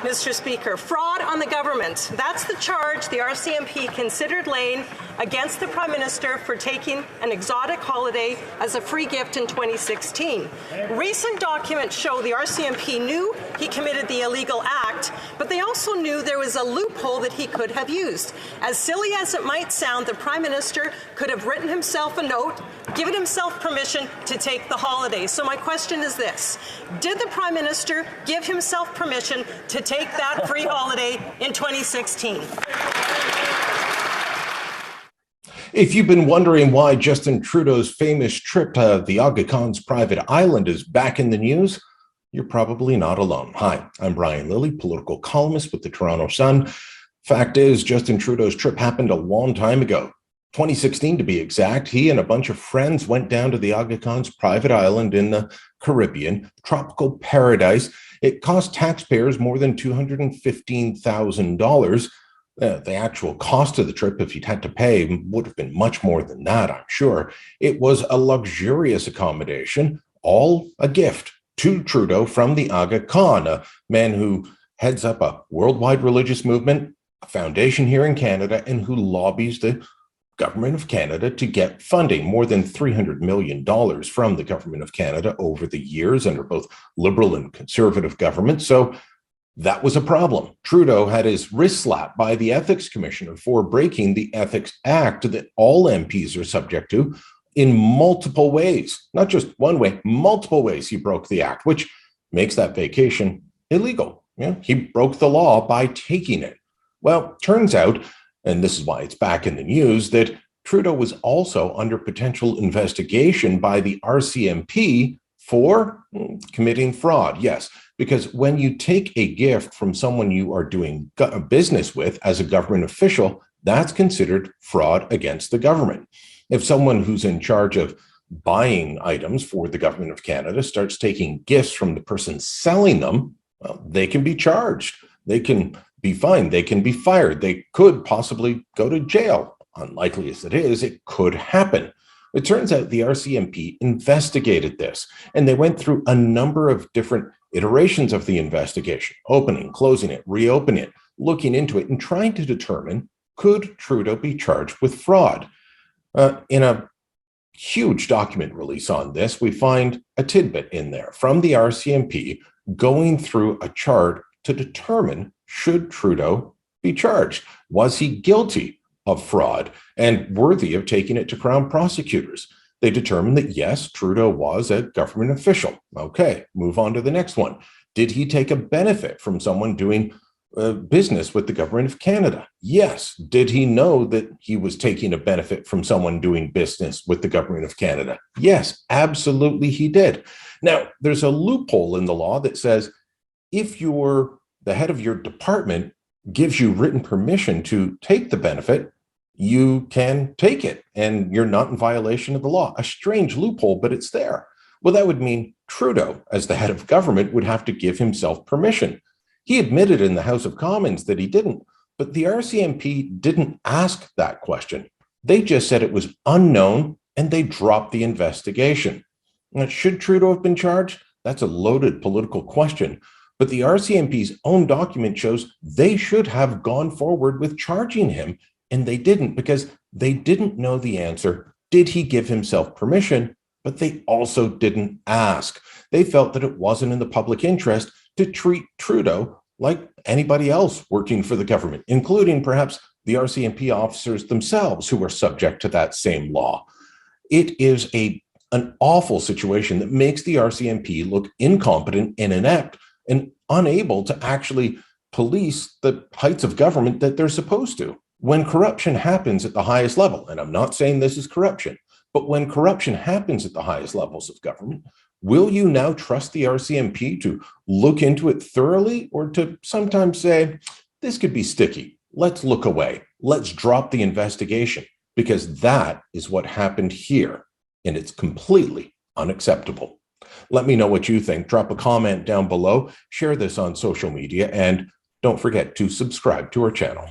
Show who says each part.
Speaker 1: Mr. Speaker. Fraud on the government. That's the charge the RCMP considered laying against the Prime Minister for taking an exotic holiday as a free gift in 2016. Recent documents show the RCMP knew he committed the illegal act, but they also knew there was a loophole that he could have used. As silly as it might sound, the Prime Minister could have written himself a note, given himself permission to take the holiday. So my question is this: did the Prime Minister give himself permission to take that free holiday in 2016?
Speaker 2: If you've been wondering why Justin Trudeau's famous trip to the Aga Khan's private island is back in the news, you're probably not alone. Hi, I'm Brian Lilley, political columnist with the Toronto Sun. Fact is, Justin Trudeau's trip happened a long time ago. 2016 to be exact. He and a bunch of friends went down to the Aga Khan's private island in the Caribbean, tropical paradise. It cost taxpayers more than $215,000. The actual cost of the trip, if you'd had to pay, would have been much more than that, I'm sure. It was a luxurious accommodation, all a gift to Trudeau from the Aga Khan, a man who heads up a worldwide religious movement, a foundation here in Canada, and who lobbies the Government of Canada to get funding, more than $300 million from the Government of Canada over the years under both Liberal and Conservative governments. So that was a problem. Trudeau had his wrist slapped by the Ethics Commissioner for breaking the Ethics Act that all MPs are subject to in multiple ways. Not just one way, multiple ways he broke the act, which makes that vacation illegal. He broke the law by taking it. Well, turns out, and this is why it's back in the news, that Trudeau was also under potential investigation by the RCMP for committing fraud. Yes, because when you take a gift from someone you are doing business with as a government official, that's considered fraud against the government. If someone who's in charge of buying items for the Government of Canada starts taking gifts from the person selling them, well, they can be charged. They can be fined. They can be fired. They could possibly go to jail. Unlikely as it is, it could happen. It turns out the RCMP investigated this, and they went through a number of different iterations of the investigation, opening, closing it, reopening it, looking into it, and trying to determine, could Trudeau be charged with fraud? In a huge document release on this, we find a tidbit in there from the RCMP going through a chart to determine, should Trudeau be charged? Was he guilty of fraud and worthy of taking it to Crown prosecutors? They determined that yes, Trudeau was a government official. Okay, move on to the next one. Did he take a benefit from someone doing business with the Government of Canada? Yes. Did he know that he was taking a benefit from someone doing business with the Government of Canada? Yes, absolutely he did. Now, there's a loophole in the law that says if the head of your department gives you written permission to take the benefit, you can take it and you're not in violation of the law. A strange loophole, but it's there. Well, that would mean Trudeau, as the head of government, would have to give himself permission. He admitted in the House of Commons that he didn't, but the RCMP didn't ask that question. They just said it was unknown and they dropped the investigation. Now, should Trudeau have been charged? That's a loaded political question. But the RCMP's own document shows they should have gone forward with charging him, and they didn't because they didn't know the answer. Did he give himself permission? But they also didn't ask. They felt that it wasn't in the public interest to treat Trudeau like anybody else working for the government, including perhaps the RCMP officers themselves who are subject to that same law. It is an awful situation that makes the RCMP look incompetent and inept and unable to actually police the heights of government that they're supposed to. When corruption happens at the highest level, and I'm not saying this is corruption, but when corruption happens at the highest levels of government, will you now trust the RCMP to look into it thoroughly, or to sometimes say, this could be sticky, let's look away, let's drop the investigation? Because that is what happened here, and it's completely unacceptable. Let me know what you think. Drop a comment down below, share this on social media, and don't forget to subscribe to our channel.